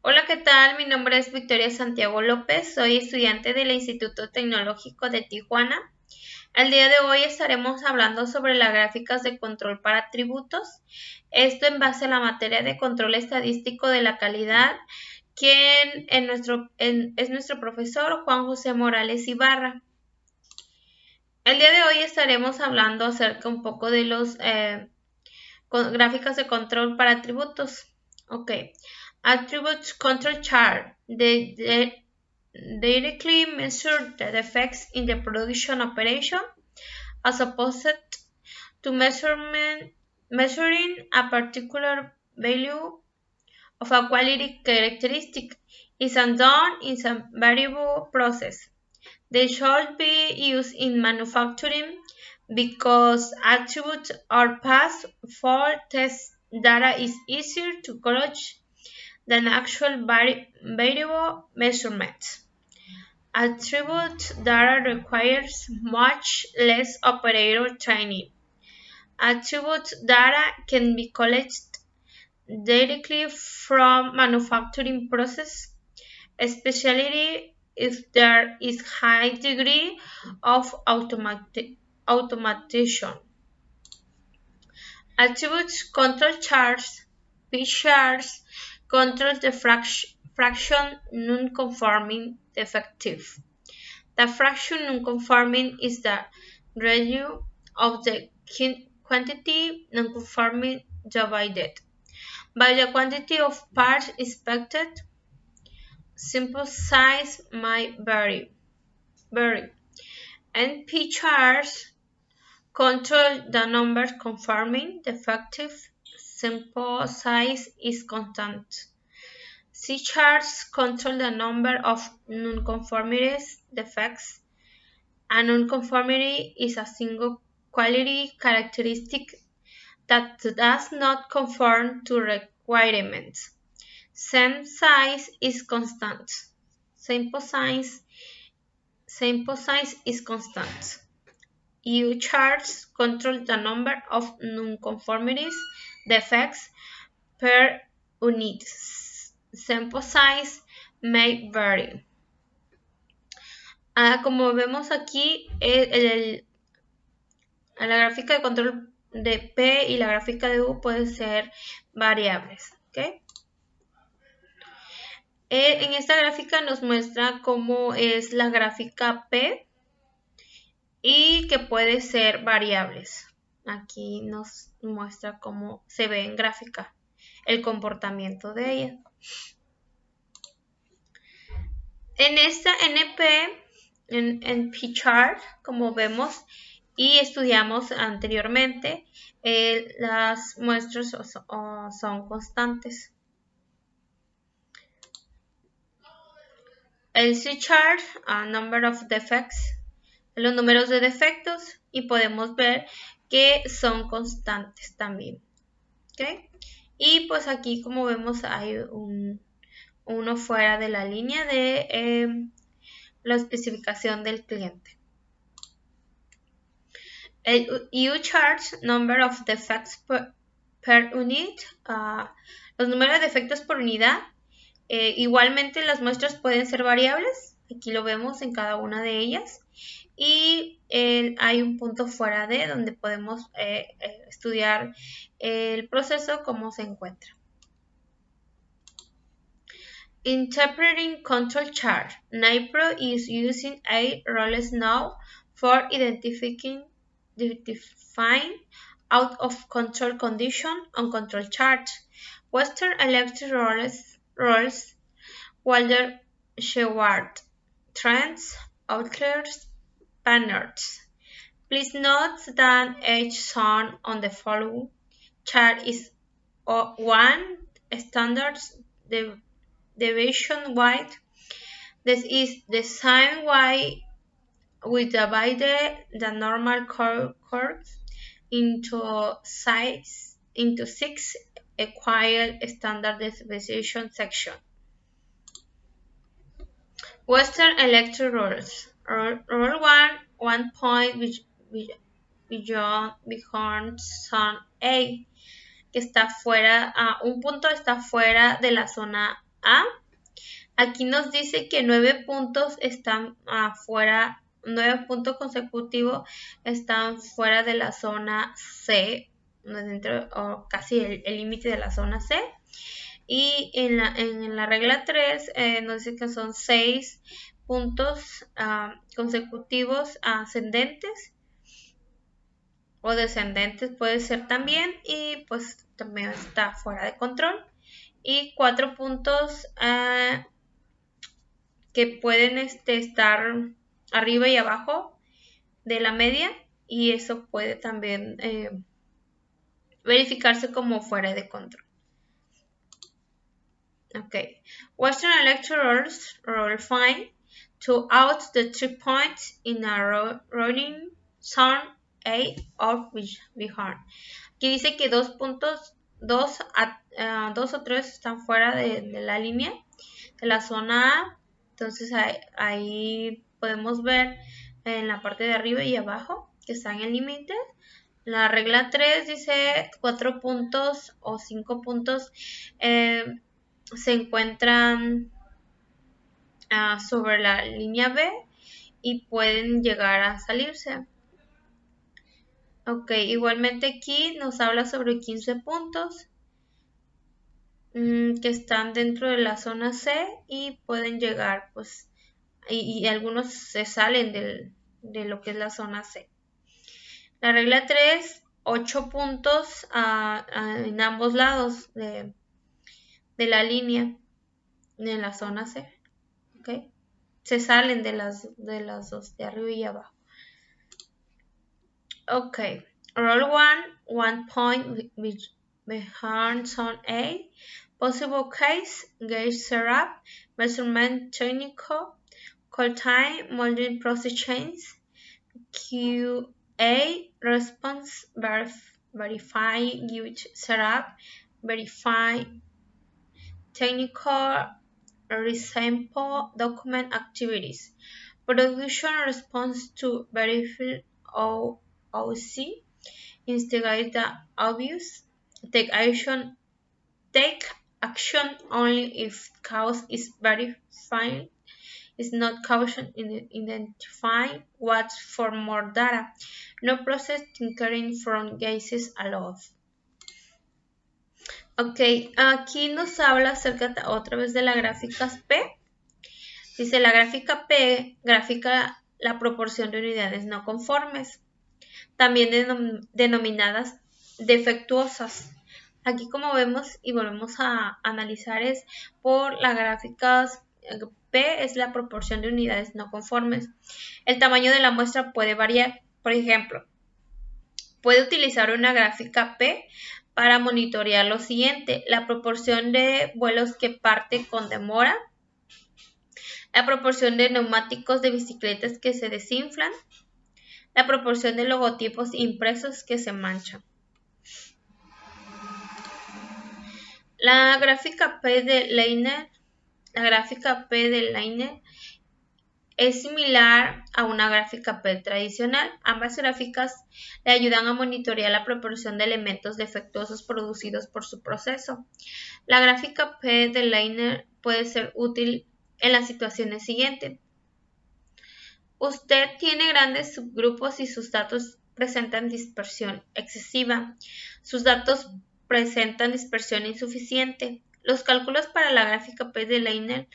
Hola, ¿qué tal? Mi nombre es Victoria Santiago López, soy estudiante del Instituto Tecnológico de Tijuana. El día de hoy estaremos hablando sobre las gráficas de control para atributos, esto en base a la materia de control estadístico de la calidad, quien es nuestro profesor Juan José Morales Ibarra. El día de hoy estaremos hablando acerca un poco de los gráficas de control para atributos. Ok. Attributes control chart. They directly measure the defects in the production operation as opposed to measuring a particular value of a quality characteristic is done in a variable process. They should be used in manufacturing because attributes are passed for test data is easier to gauge than actual variable measurements. Attribute data requires much less operator training. Attribute data can be collected directly from manufacturing process, especially if there is high degree of automation. Attributes control charts, P-charts, control the fraction non-conforming defective. The fraction non-conforming is the ratio of the quantity non-conforming divided by the quantity of parts inspected. Sample size might vary. NP charts control the number conforming defective. Sample size is constant. C charts control the number of nonconformities defects. A nonconformity is a single quality characteristic that does not conform to requirements. Sample size is constant. Sample size is constant. U charts control the number of nonconformities defects per unit. Sample size may vary. Como vemos aquí, la gráfica de control de P y la gráfica de U pueden ser variables. ¿Okay? En esta gráfica nos muestra cómo es la gráfica P y que puede ser variables. Aquí nos muestra cómo se ve en gráfica el comportamiento de ella. En esta NP, en P-chart, como vemos y estudiamos anteriormente, las muestras son constantes. El C-chart, number of defects, los números de defectos, y podemos ver que son constantes también. ¿Okay? Y pues aquí, como vemos, hay uno fuera de la línea de la especificación del cliente. El U-chart, number of defects per unit, los números de defectos por unidad. Igualmente las muestras pueden ser variables, aquí lo vemos en cada una de ellas, y hay un punto fuera de donde podemos estudiar el proceso, cómo se encuentra. Interpreting control chart. NIPRO is using a roles now for identifying out of control condition on control chart. Western Electric roles Walter Sheward, trends, outliers, patterns. Please note that each zone on the following chart is one standard deviation wide. This is the same way we divide the normal curves into 6 equal standard deviation sections. Western Electric rules. Rule 1 point beyond zone A, que está fuera, un punto está fuera de la zona A. Aquí nos dice que 9 puntos están afuera, 9 puntos consecutivos están fuera de la zona C, dentro, o casi el límite de la zona C. Y en la regla 3 nos dice que son 6 puntos consecutivos ascendentes o descendentes puede ser también, y pues también está fuera de control. Y 4 puntos que pueden estar arriba y abajo de la media, y eso puede también verificarse como fuera de control. Okay. Western electorals roll find to out the 3 points in a running zone A of Bihar. Aquí dice que 2 puntos, 2 o 3 están fuera de la línea de la zona A. Entonces ahí podemos ver en la parte de arriba y abajo que están en límite. La regla 3 dice 4 puntos o 5 puntos se encuentran sobre la línea B y pueden llegar a salirse. Ok, igualmente aquí nos habla sobre 15 puntos que están dentro de la zona C y pueden llegar, pues, y algunos se salen de lo que es la zona C. La regla 3, 8 puntos en ambos lados de la línea en la zona C. ¿Okay? Se salen de las dos, de arriba y abajo. Ok, roll 1 point behind zone A. Possible case, gauge setup, measurement technical, call time, modeling process change, QA, response, verify, gauge setup, verify, technical, resample, document activities, production response to verify OC, instigate the obvious, take action only if cause is verified, is not caution in identifying what's for more data, no process tinkering from cases allowed. Ok, aquí nos habla acerca otra vez de la gráfica P. Dice, la gráfica P grafica la proporción de unidades no conformes, también denominadas defectuosas. Aquí, como vemos y volvemos a analizar, es por la gráfica P es la proporción de unidades no conformes. El tamaño de la muestra puede variar. Por ejemplo, puede utilizar una gráfica P para monitorear lo siguiente: la proporción de vuelos que parte con demora, la proporción de neumáticos de bicicletas que se desinflan, la proporción de logotipos impresos que se manchan. La gráfica P de Leiner es similar a una gráfica P tradicional. Ambas gráficas le ayudan a monitorear la proporción de elementos defectuosos producidos por su proceso. La gráfica P de Leiner puede ser útil en las situaciones siguientes. Usted tiene grandes subgrupos y sus datos presentan dispersión excesiva. Sus datos presentan dispersión insuficiente. Los cálculos para la gráfica P de Leiner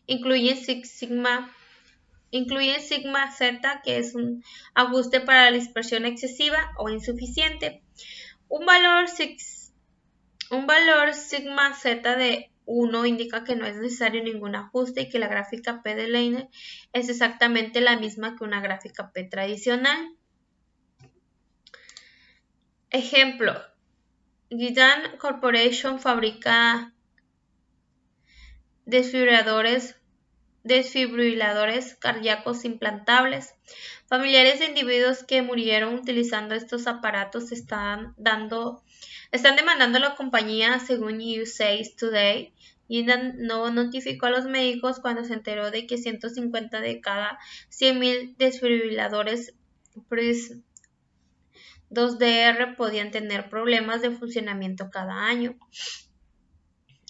incluyen sigma z, que es un ajuste para la dispersión excesiva o insuficiente. Un valor sigma z de 1 indica que no es necesario ningún ajuste y que la gráfica P de Leiner es exactamente la misma que una gráfica P tradicional. Ejemplo: Getinge Corporation fabrica desfibriladores cardíacos implantables. Familiares de individuos que murieron utilizando estos aparatos están demandando a la compañía, según USA Today. Getinge no notificó a los médicos cuando se enteró de que 150 de cada 100,000 desfibriladores 2DR podían tener problemas de funcionamiento cada año.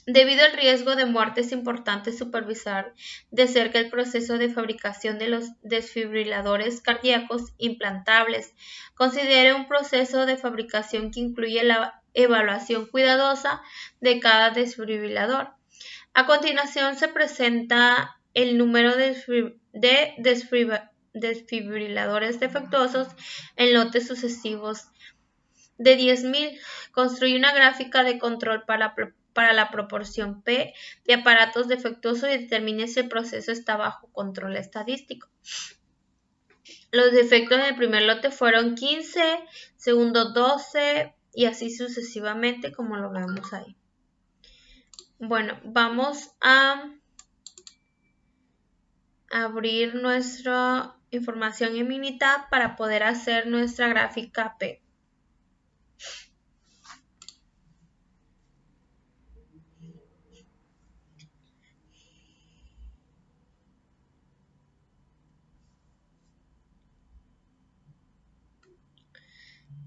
Debido al riesgo de muerte es importante supervisar de cerca el proceso de fabricación de los desfibriladores cardíacos implantables. Considere un proceso de fabricación que incluye la evaluación cuidadosa de cada desfibrilador. A continuación se presenta el número de desfibriladores defectuosos en lotes sucesivos de 10.000. Construye una gráfica de control para la proporción P de aparatos defectuosos y determine si el proceso está bajo control estadístico. Los defectos en el primer lote fueron 15, segundo 12 y así sucesivamente como lo vemos ahí. Bueno, vamos a abrir nuestra información en Minitab para poder hacer nuestra gráfica P.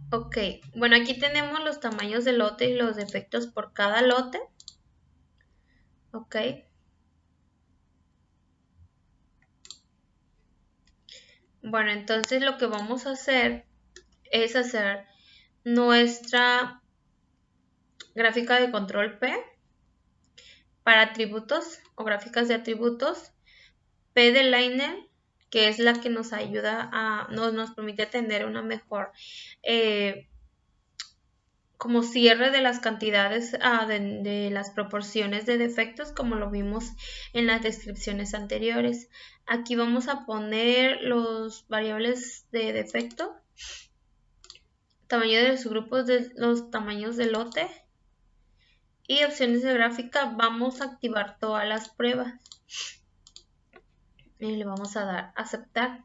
Ok, bueno, aquí tenemos los tamaños del lote y los defectos por cada lote. Ok. Bueno, entonces lo que vamos a hacer es hacer nuestra gráfica de control P para atributos o gráficas de atributos. P de Liner, que es la que nos ayuda nos permite tener una mejor como cierre de las cantidades de las proporciones de defectos, como lo vimos en las descripciones anteriores. Aquí vamos a poner los variables de defecto, tamaño de los grupos, de los tamaños de lote y opciones de gráfica. Vamos a activar todas las pruebas y le vamos a dar a aceptar.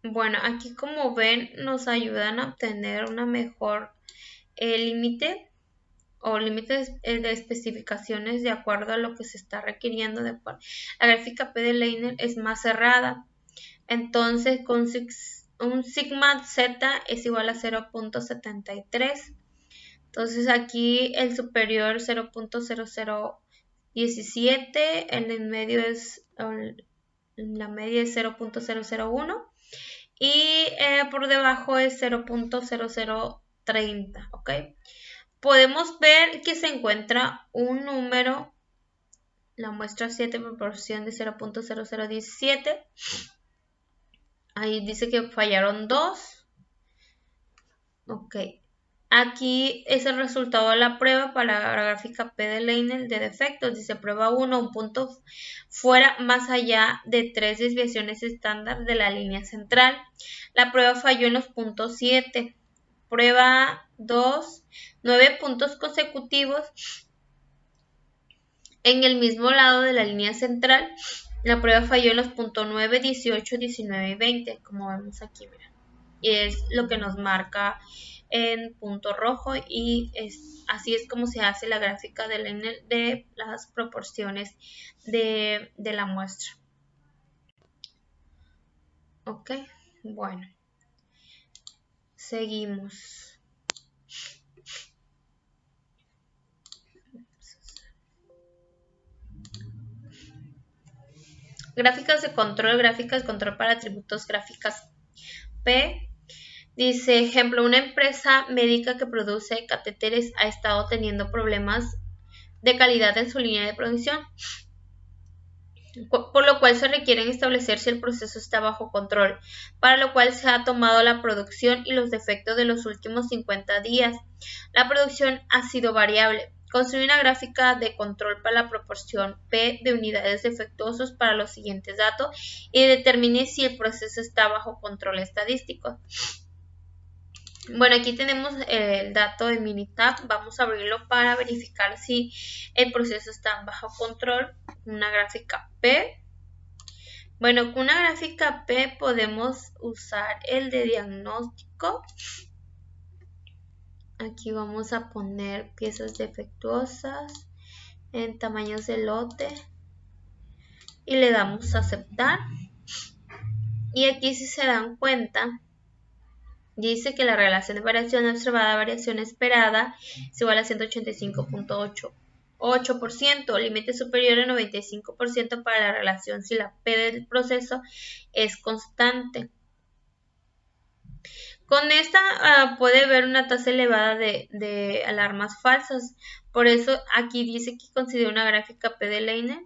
Bueno, aquí como ven nos ayudan a obtener una mejor límite o límites de especificaciones de acuerdo a lo que se está requiriendo. La gráfica P de Liner es más cerrada, entonces con un sigma z es igual a 0.73. Entonces aquí el superior 0.0017, el en medio es la media es 0.001 y por debajo es 0.0030, ¿ok? Podemos ver que se encuentra un número, la muestra 7 proporción de 0.0017. Ahí dice que fallaron 2. Ok. Aquí es el resultado de la prueba para la gráfica P de Liner de defectos. Dice prueba 1, un punto fuera más allá de 3 desviaciones estándar de la línea central. La prueba falló en los puntos 7. Prueba 2, 9 puntos consecutivos en el mismo lado de la línea central. La prueba falló en los puntos 9, 18, 19 y 20, como vemos aquí, mira. Y es lo que nos marca en punto rojo y así es como se hace la gráfica de las proporciones de la muestra. Ok, bueno. Seguimos. Gráficas de control para atributos, gráficas P. Dice, ejemplo, una empresa médica que produce catéteres ha estado teniendo problemas de calidad en su línea de producción, por lo cual se requieren establecer si el proceso está bajo control, para lo cual se ha tomado la producción y los defectos de los últimos 50 días. La producción ha sido variable. Construye una gráfica de control para la proporción P de unidades defectuosos para los siguientes datos y determine si el proceso está bajo control estadístico. Bueno, aquí tenemos el dato de Minitab. Vamos a abrirlo para verificar si el proceso está bajo control. Una gráfica P. Bueno, con una gráfica P podemos usar el de diagnóstico. Aquí vamos a poner piezas defectuosas en tamaños de lote y le damos a aceptar. Y aquí, si se dan cuenta, dice que la relación de variación observada a variación esperada es igual a 185.8%, límite superior a 95% para la relación si la P del proceso es constante. Con esta puede haber una tasa elevada de alarmas falsas. Por eso aquí dice que considera una gráfica P de Leiner.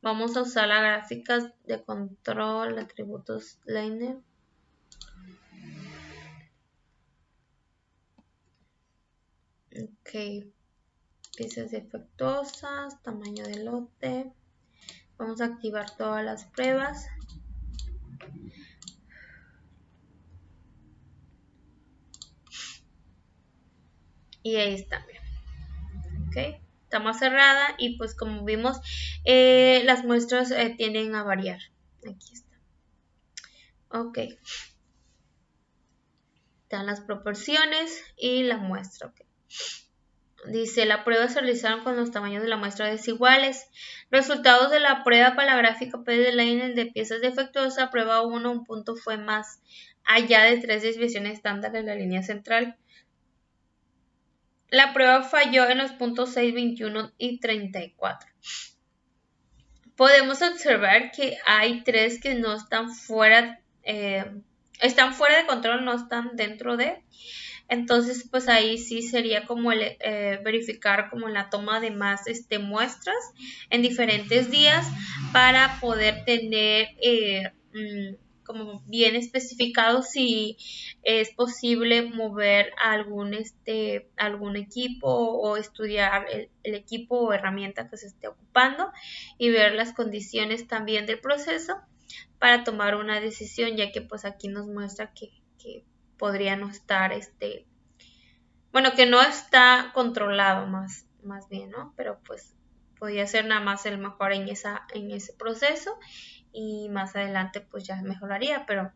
Vamos a usar la gráfica de control, atributos Leiner. Ok, piezas defectuosas, tamaño de lote. Vamos a activar todas las pruebas. Y ahí está, ok, está más cerrada y pues como vimos las muestras tienden a variar. Aquí está. Ok. Están las proporciones y la muestra. Okay. Dice, la prueba se realizaron con los tamaños de la muestra desiguales. Resultados de la prueba para la gráfica P de Leiner de piezas defectuosas. Prueba 1, un punto fue más allá de 3 desviaciones estándar de la línea central. La prueba falló en los puntos 6, 21 y 34. Podemos observar que hay 3 que no están fuera, están fuera de control, no están dentro de. Entonces, pues ahí sí sería como el verificar como la toma de más muestras en diferentes días para poder tener como bien especificado si es posible mover algún equipo o estudiar el equipo o herramienta que se esté ocupando y ver las condiciones también del proceso para tomar una decisión, ya que pues aquí nos muestra que podría no estar, bueno, que no está controlado más bien, ¿no? Pero pues podría ser nada más el mejor en ese proceso y más adelante pues ya mejoraría, pero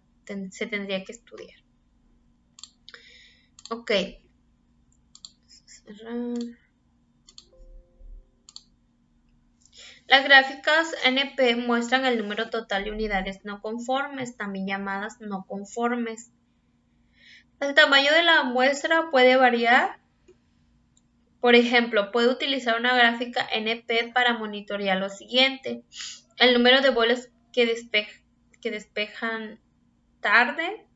se tendría que estudiar. Ok. Las gráficas NP muestran el número total de unidades no conformes, también llamadas no conformes. El tamaño de la muestra puede variar. Por ejemplo, puede utilizar una gráfica NP para monitorear lo siguiente: el número de vuelos que despejan tarde,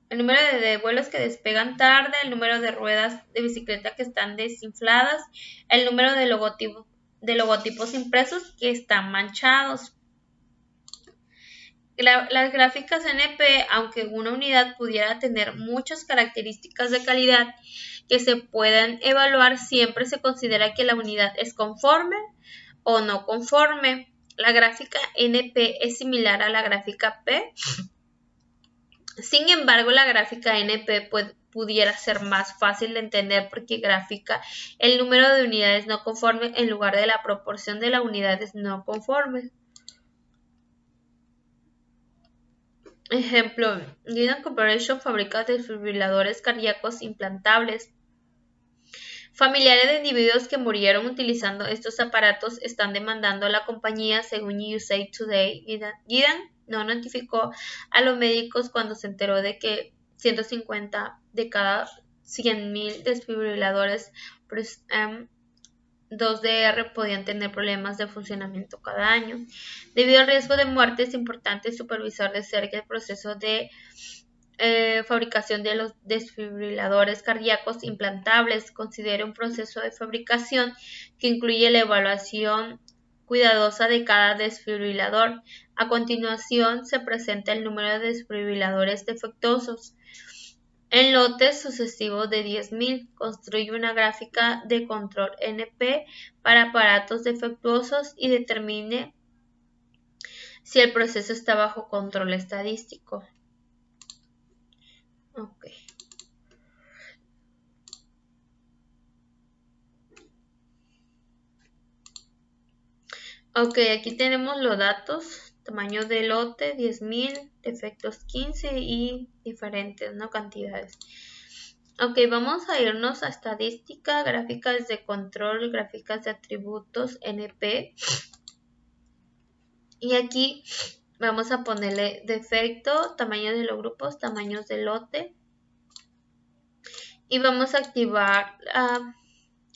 el número de vuelos que despegan tarde, el número de ruedas de bicicleta que están desinfladas, el número de logotipos impresos que están manchados. Las gráficas NP, aunque una unidad pudiera tener muchas características de calidad que se puedan evaluar, siempre se considera que la unidad es conforme o no conforme. La gráfica NP es similar a la gráfica P. Sin embargo, la gráfica NP pudiera ser más fácil de entender porque grafica el número de unidades no conformes en lugar de la proporción de las unidades no conformes. Ejemplo, Guidon Corporation fabrica desfibriladores cardíacos implantables. Familiares de individuos que murieron utilizando estos aparatos están demandando a la compañía, según USA Today. Guidon no notificó a los médicos cuando se enteró de que 150 de cada 100.000 desfibriladores 2DR podían tener problemas de funcionamiento cada año. Debido al riesgo de muerte, es importante supervisar de cerca el proceso de fabricación de los desfibriladores cardíacos implantables. Considere un proceso de fabricación que incluye la evaluación cuidadosa de cada desfibrilador. A continuación se presenta el número de desfibriladores defectuosos en lotes sucesivos de 10.000. Construye una gráfica de control NP para aparatos defectuosos y determine si el proceso está bajo control estadístico. Ok. Ok, aquí tenemos los datos, tamaño de lote 10.000, defectos 15 y diferentes, ¿no? Cantidades. Ok, vamos a irnos a estadística, gráficas de control, gráficas de atributos, NP. Y aquí vamos a ponerle defecto, tamaño de los grupos, tamaños de lote. Y vamos a activar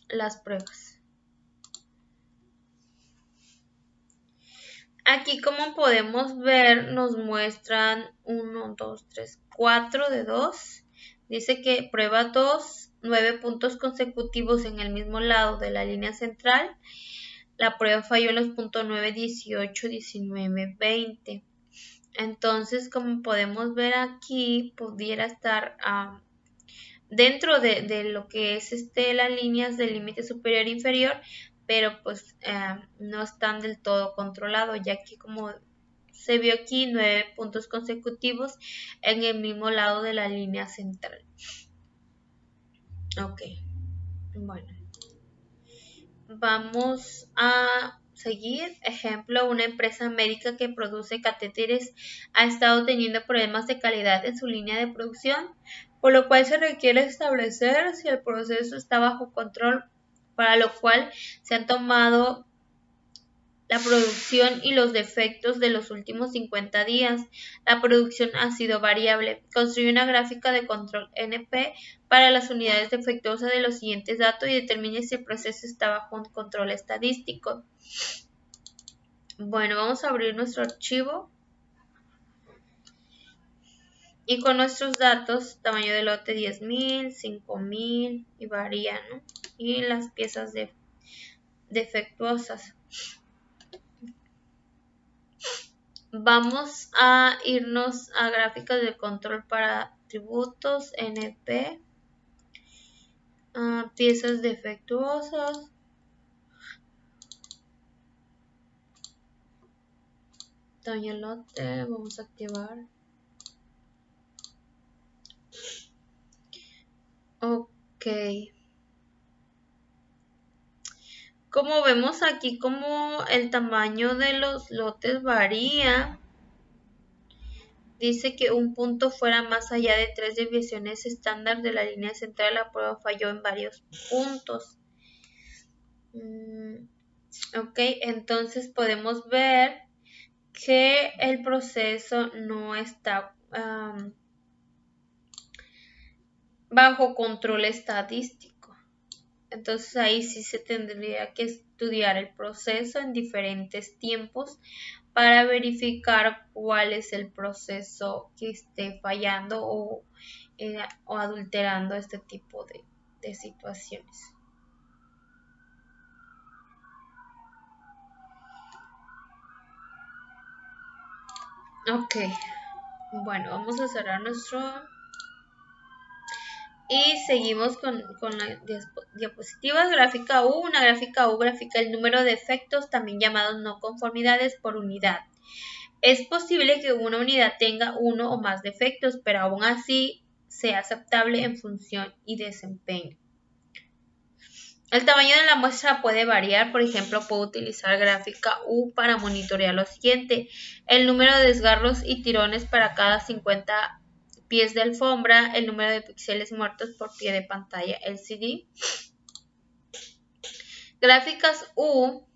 las pruebas. Aquí, como podemos ver, nos muestran 1, 2, 3, 4 de 2. Dice que prueba 2, 9 puntos consecutivos en el mismo lado de la línea central. La prueba falló en los puntos 9, 18, 19, 20. Entonces, como podemos ver aquí, pudiera estar dentro de lo que es las líneas del límite superior e inferior, pero pues no están del todo controlados, ya que como se vio aquí 9 puntos consecutivos en el mismo lado de la línea central. Ok, bueno, vamos a seguir. Ejemplo, una empresa médica que produce catéteres ha estado teniendo problemas de calidad en su línea de producción, por lo cual se requiere establecer si el proceso está bajo control, para lo cual se han tomado la producción y los defectos de los últimos 50 días. La producción ha sido variable. Construye una gráfica de control NP para las unidades defectuosas de los siguientes datos y determine si el proceso está bajo un control estadístico. Bueno, vamos a abrir nuestro archivo. Y con nuestros datos, tamaño de lote 10.000, 5.000 y varía, ¿no? Y las piezas defectuosas. Vamos a irnos a gráficas de control para atributos, NP, piezas defectuosas, tamaño de lote, vamos a activar. Ok. Como vemos aquí, como el tamaño de los lotes varía, dice que un punto fuera más allá de 3 desviaciones estándar de la línea central, la prueba falló en varios puntos. Ok, entonces podemos ver que el proceso no está bajo control estadístico. Entonces ahí sí se tendría que estudiar el proceso en diferentes tiempos para verificar cuál es el proceso que esté fallando o adulterando este tipo de situaciones. Ok, bueno, vamos a cerrar nuestro... Y seguimos con la diapositiva. Gráfica U. Una gráfica U grafica el número de defectos, también llamados no conformidades, por unidad. Es posible que una unidad tenga uno o más defectos, pero aún así sea aceptable en función y desempeño. El tamaño de la muestra puede variar. Por ejemplo, puedo utilizar gráfica U para monitorear lo siguiente: el número de desgarros y tirones para cada 50 pies de alfombra, el número de píxeles muertos por pie de pantalla LCD. Gráficas U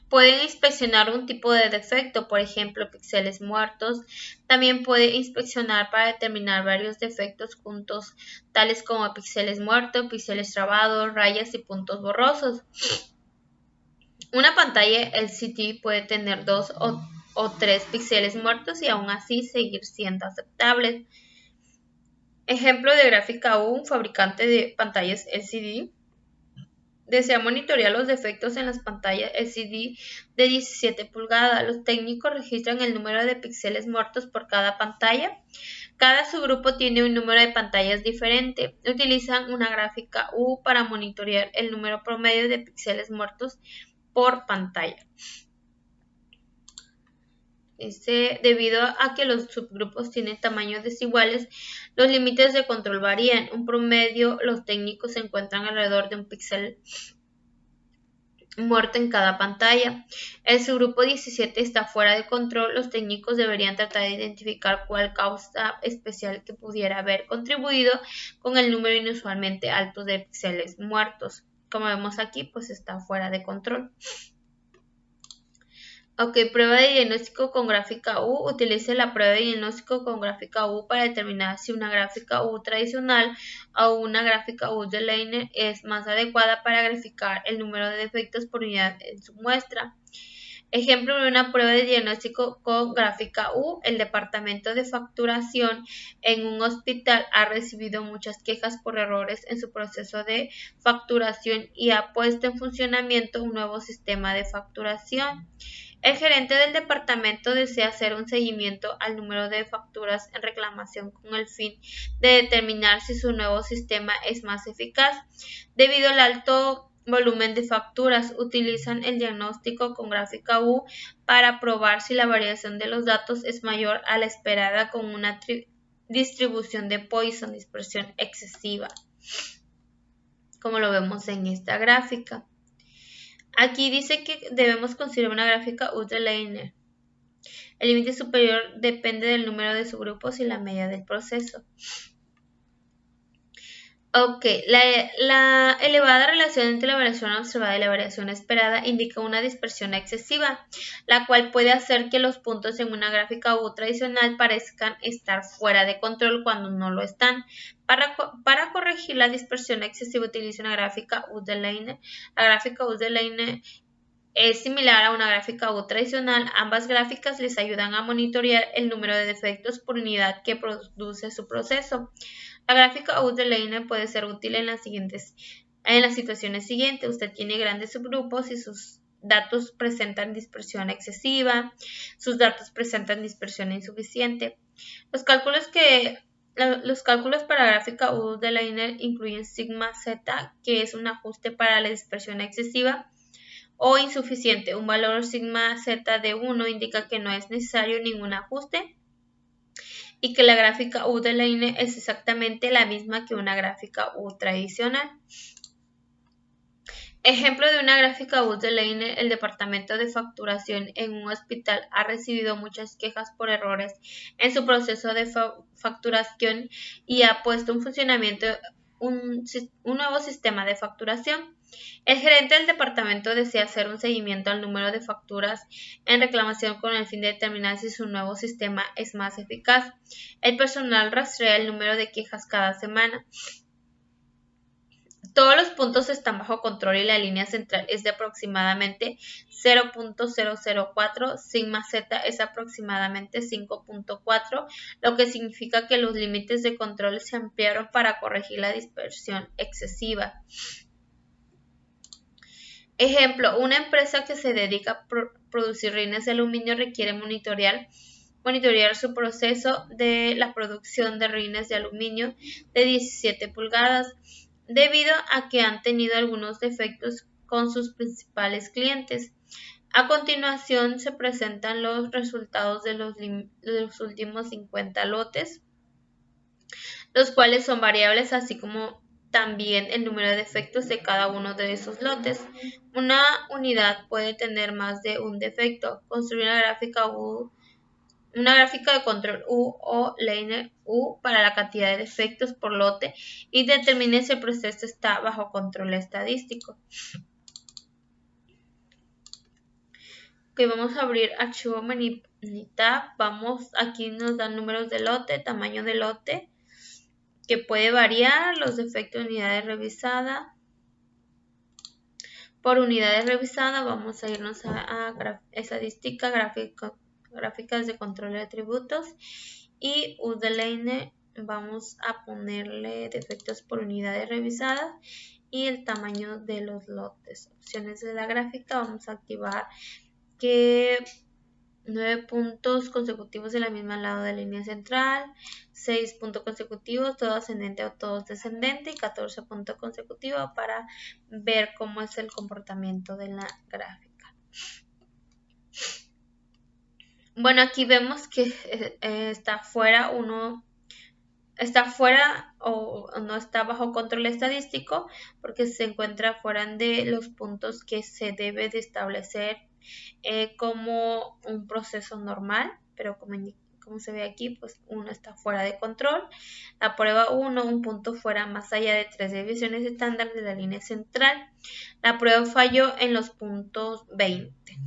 pueden inspeccionar un tipo de defecto, por ejemplo, píxeles muertos. También puede inspeccionar para determinar varios defectos juntos, tales como píxeles muertos, píxeles trabados, rayas y puntos borrosos. Una pantalla LCD puede tener 2 o 3 píxeles muertos y aún así seguir siendo aceptable. Ejemplo de gráfica U. Un fabricante de pantallas LCD desea monitorear los defectos en las pantallas LCD de 17 pulgadas. Los técnicos registran el número de píxeles muertos por cada pantalla. Cada subgrupo tiene un número de pantallas diferente. Utilizan una gráfica U para monitorear el número promedio de píxeles muertos por pantalla. Debido a que los subgrupos tienen tamaños desiguales, los límites de control varían. Un promedio, los técnicos encuentran alrededor de un píxel muerto en cada pantalla. El subgrupo 17 está fuera de control. Los técnicos deberían tratar de identificar cuál causa especial que pudiera haber contribuido con el número inusualmente alto de píxeles muertos. Como vemos aquí, pues está fuera de control. Ok, prueba de diagnóstico con gráfica U. Utilice la prueba de diagnóstico con gráfica U para determinar si una gráfica U tradicional o una gráfica U de Leiner es más adecuada para graficar el número de defectos por unidad en su muestra. Ejemplo de una prueba de diagnóstico con gráfica U. El departamento de facturación en un hospital ha recibido muchas quejas por errores en su proceso de facturación y ha puesto en funcionamiento un nuevo sistema de facturación. El gerente del departamento desea hacer un seguimiento al número de facturas en reclamación con el fin de determinar si su nuevo sistema es más eficaz. Debido al alto volumen de facturas, utilizan el diagnóstico con gráfica U para probar si la variación de los datos es mayor a la esperada con una distribución de Poisson, dispersión excesiva, como lo vemos en esta gráfica. Aquí dice que debemos considerar una gráfica U de Leiner. El límite superior depende del número de subgrupos y la media del proceso. Ok, la elevada relación entre la variación observada y la variación esperada indica una dispersión excesiva, la cual puede hacer que los puntos en una gráfica U tradicional parezcan estar fuera de control cuando no lo están. Para corregir la dispersión excesiva utiliza una gráfica U de Leiner. La gráfica U de Leiner es similar a una gráfica U tradicional. Ambas gráficas les ayudan a monitorear el número de defectos por unidad que produce su proceso. La gráfica U de Leiner puede ser útil en las situaciones siguientes. Usted tiene grandes subgrupos y sus datos presentan dispersión excesiva, sus datos presentan dispersión insuficiente. Los cálculos para la gráfica U de Leiner incluyen sigma z, que es un ajuste para la dispersión excesiva o insuficiente. Un valor sigma z de 1 indica que no es necesario ningún ajuste y que la gráfica U de Leiner es exactamente la misma que una gráfica U tradicional. Ejemplo de una gráfica U de Leiner: el departamento de facturación en un hospital ha recibido muchas quejas por errores en su proceso de facturación y ha puesto en funcionamiento un nuevo sistema de facturación. El gerente del departamento desea hacer un seguimiento al número de facturas en reclamación con el fin de determinar si su nuevo sistema es más eficaz. El personal rastrea el número de quejas cada semana. Todos los puntos están bajo control y la línea central es de aproximadamente 0.004, sigma z es aproximadamente 5.4, lo que significa que los límites de control se ampliaron para corregir la dispersión excesiva. Ejemplo, una empresa que se dedica a producir rines de aluminio requiere monitorear su proceso de la producción de rines de aluminio de 17 pulgadas debido a que han tenido algunos defectos con sus principales clientes. A continuación se presentan los resultados de los últimos 50 lotes, los cuales son variables, así como también el número de defectos de cada uno de esos lotes. Una unidad puede tener más de un defecto. Construir una gráfica de control U o Leiner U para la cantidad de defectos por lote y determine si el proceso está bajo control estadístico. Ok, vamos a abrir archivo Minitab. Aquí nos dan números de lote, tamaño de lote, que puede variar, los defectos de unidades revisadas. Por unidades revisadas vamos a irnos a estadística, gráficas de control de atributos y U de Leiner vamos a ponerle defectos por unidades revisadas y el tamaño de los lotes. Opciones de la gráfica, vamos a activar que 9 puntos consecutivos de la misma lado de la línea central, 6 puntos consecutivos, todo ascendente o todo descendente y 14 puntos consecutivos para ver cómo es el comportamiento de la gráfica. Bueno, aquí vemos que está fuera está fuera o no está bajo control estadístico porque se encuentra fuera de los puntos que se debe de establecer como un proceso normal, pero como se ve aquí, pues uno está fuera de control. La prueba 1, un punto fuera más allá de 3 divisiones estándar de la línea central. La prueba falló en los puntos 20.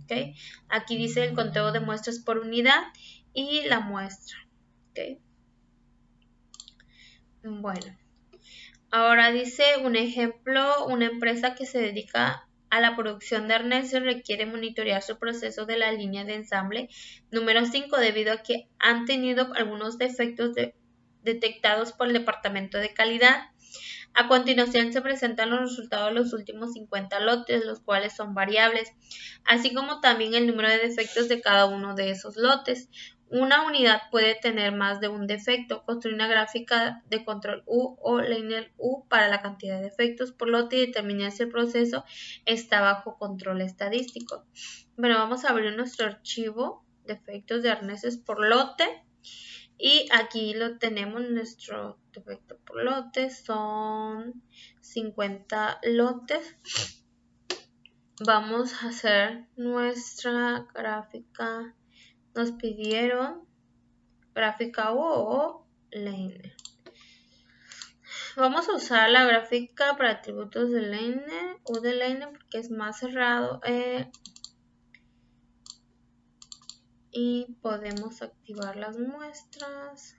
¿Okay? Aquí dice el conteo de muestras por unidad y la muestra. ¿Okay? Bueno, ahora dice un ejemplo, una empresa que se dedica a la producción de arneses requiere monitorear su proceso de la línea de ensamble número 5 debido a que han tenido algunos defectos detectados por el departamento de calidad. A continuación se presentan los resultados de los últimos 50 lotes, los cuales son variables, así como también el número de defectos de cada uno de esos lotes. Una unidad puede tener más de un defecto. Construir una gráfica de control U o lineal U para la cantidad de defectos por lote y determinar si el proceso está bajo control estadístico. Bueno, vamos a abrir nuestro archivo defectos de arneses por lote. Y aquí lo tenemos, nuestro defecto por lote, son 50 lotes. Vamos a hacer nuestra gráfica, nos pidieron gráfica U o Line. Vamos a usar la gráfica para atributos de Line, U de Line, porque es más cerrado. Y podemos activar las muestras.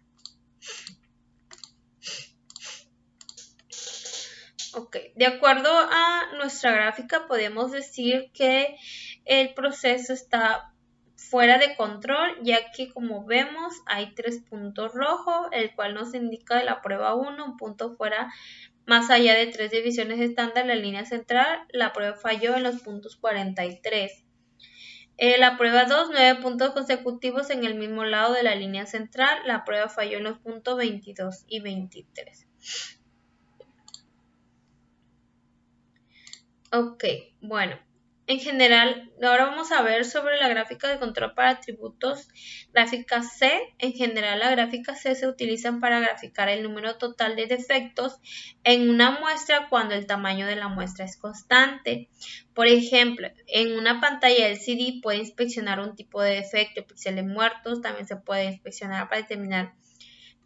Ok, de acuerdo a nuestra gráfica podemos decir que el proceso está fuera de control, ya que como vemos hay 3 puntos rojos, el cual nos indica de la prueba 1, un punto fuera más allá de 3 divisiones estándar, la línea central, la prueba falló en los puntos 43. La prueba 2, 9 puntos consecutivos en el mismo lado de la línea central, la prueba falló en los puntos 22 y 23. Ok, bueno, en general, ahora vamos a ver sobre la gráfica de control para atributos, gráfica C. En general, la gráfica C se utiliza para graficar el número total de defectos en una muestra cuando el tamaño de la muestra es constante. Por ejemplo, en una pantalla LCD puede inspeccionar un tipo de defecto, píxeles muertos, también se puede inspeccionar para determinar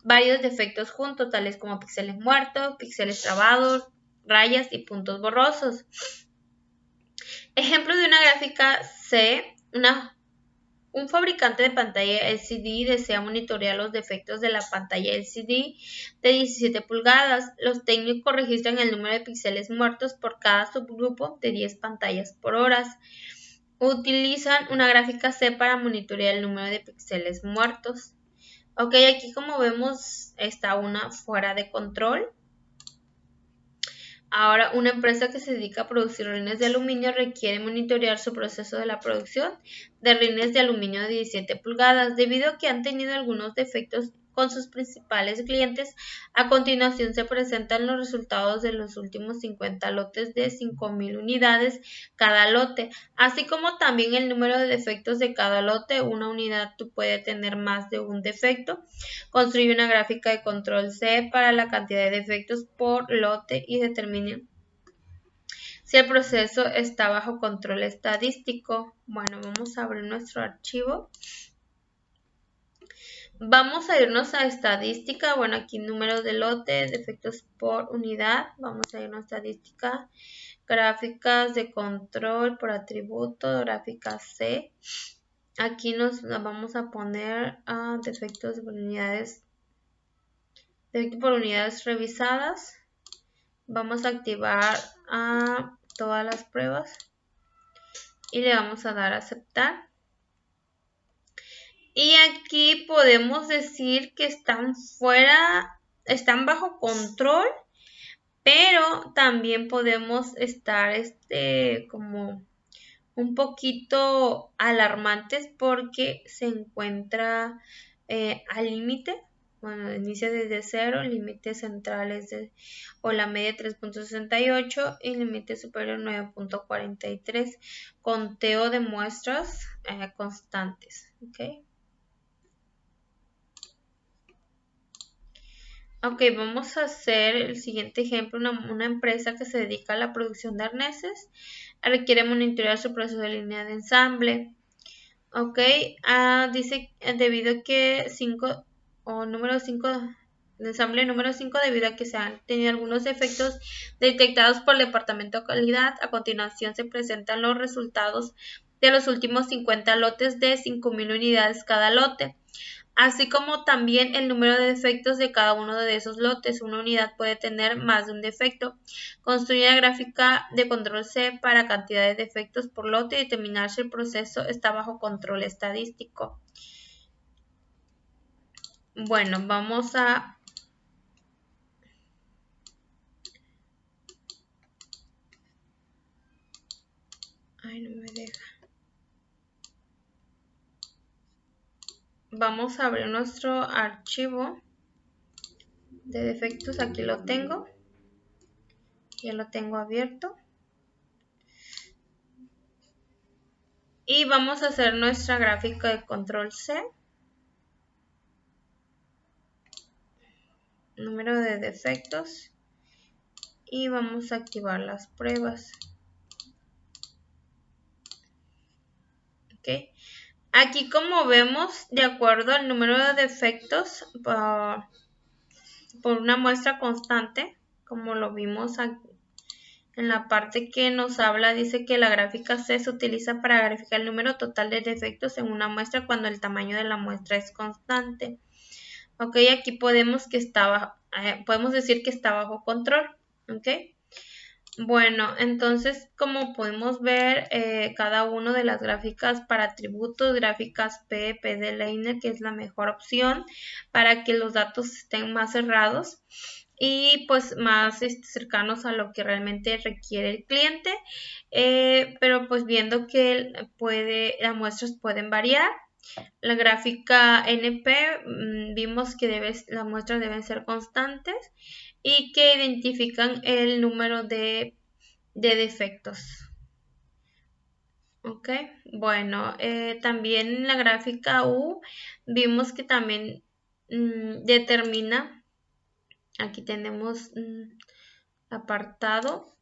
varios defectos juntos, tales como píxeles muertos, píxeles trabados, rayas y puntos borrosos. Ejemplo de una gráfica C, un fabricante de pantalla LCD desea monitorear los defectos de la pantalla LCD de 17 pulgadas. Los técnicos registran el número de píxeles muertos por cada subgrupo de 10 pantallas por hora. Utilizan una gráfica C para monitorear el número de píxeles muertos. Ok, aquí como vemos está una fuera de control. Ahora, una empresa que se dedica a producir rines de aluminio requiere monitorear su proceso de la producción de rines de aluminio de 17 pulgadas debido a que han tenido algunos defectos con sus principales clientes. A continuación se presentan los resultados de los últimos 50 lotes de 5.000 unidades cada lote, así como también el número de defectos de cada lote. Una unidad puede tener más de un defecto. Construye una gráfica de control C para la cantidad de defectos por lote y determine si el proceso está bajo control estadístico. Bueno, vamos a abrir nuestro archivo. Vamos a irnos a estadística. Bueno, aquí número de lote, defectos por unidad. Vamos a irnos a estadística. Gráficas de control por atributo, gráfica C. Aquí nos vamos a poner a defectos por unidades. Defectos por unidades revisadas. Vamos a activar a todas las pruebas. Y le vamos a dar a aceptar. Y aquí podemos decir que están bajo control, pero también podemos estar como un poquito alarmantes porque se encuentra al límite. Bueno, inicia desde 0, límite central o la media 3.68 y límite superior 9.43. Conteo de muestras constantes. ¿Okay? Ok, vamos a hacer el siguiente ejemplo. Una empresa que se dedica a la producción de arneses requiere monitorear su proceso de línea de ensamble. Ok, dice debido a que número 5, de ensamble número 5, debido a que se han tenido algunos efectos detectados por el departamento de calidad. A continuación se presentan los resultados de los últimos 50 lotes de 5.000 unidades cada lote, así como también el número de defectos de cada uno de esos lotes. Una unidad puede tener más de un defecto. Construye la gráfica de control C para cantidad de defectos por lote y determinar si el proceso está bajo control estadístico. Bueno, vamos a... Ay, no me deja. Vamos a abrir nuestro archivo de defectos. Aquí lo tengo. Ya lo tengo abierto. Y vamos a hacer nuestra gráfica de control C. Número de defectos. Y vamos a activar las pruebas. Ok. Aquí, como vemos, de acuerdo al número de defectos por una muestra constante, como lo vimos aquí, en la parte que nos habla, dice que la gráfica C se utiliza para graficar el número total de defectos en una muestra cuando el tamaño de la muestra es constante. Ok, aquí podemos decir que está bajo control. Ok. Bueno, entonces, como podemos ver, cada una de las gráficas para atributos, gráficas PDLiner, que es la mejor opción para que los datos estén más cerrados y pues más cercanos a lo que realmente requiere el cliente, pero pues viendo que las muestras pueden variar. La gráfica NP, vimos que las muestras deben ser constantes y que identifican el número de defectos. Ok, bueno, también en la gráfica U vimos que también determina, aquí tenemos apartado.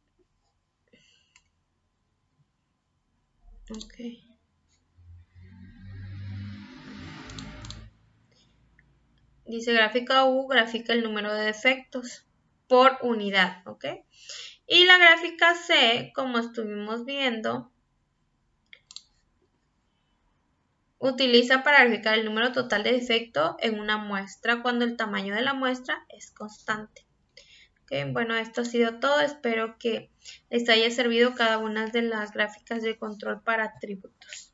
Ok. Dice gráfica U, grafica el número de defectos por unidad, ¿ok? Y la gráfica C, como estuvimos viendo, utiliza para graficar el número total de defectos en una muestra cuando el tamaño de la muestra es constante. Okay, bueno, esto ha sido todo. Espero que les haya servido cada una de las gráficas de control para atributos.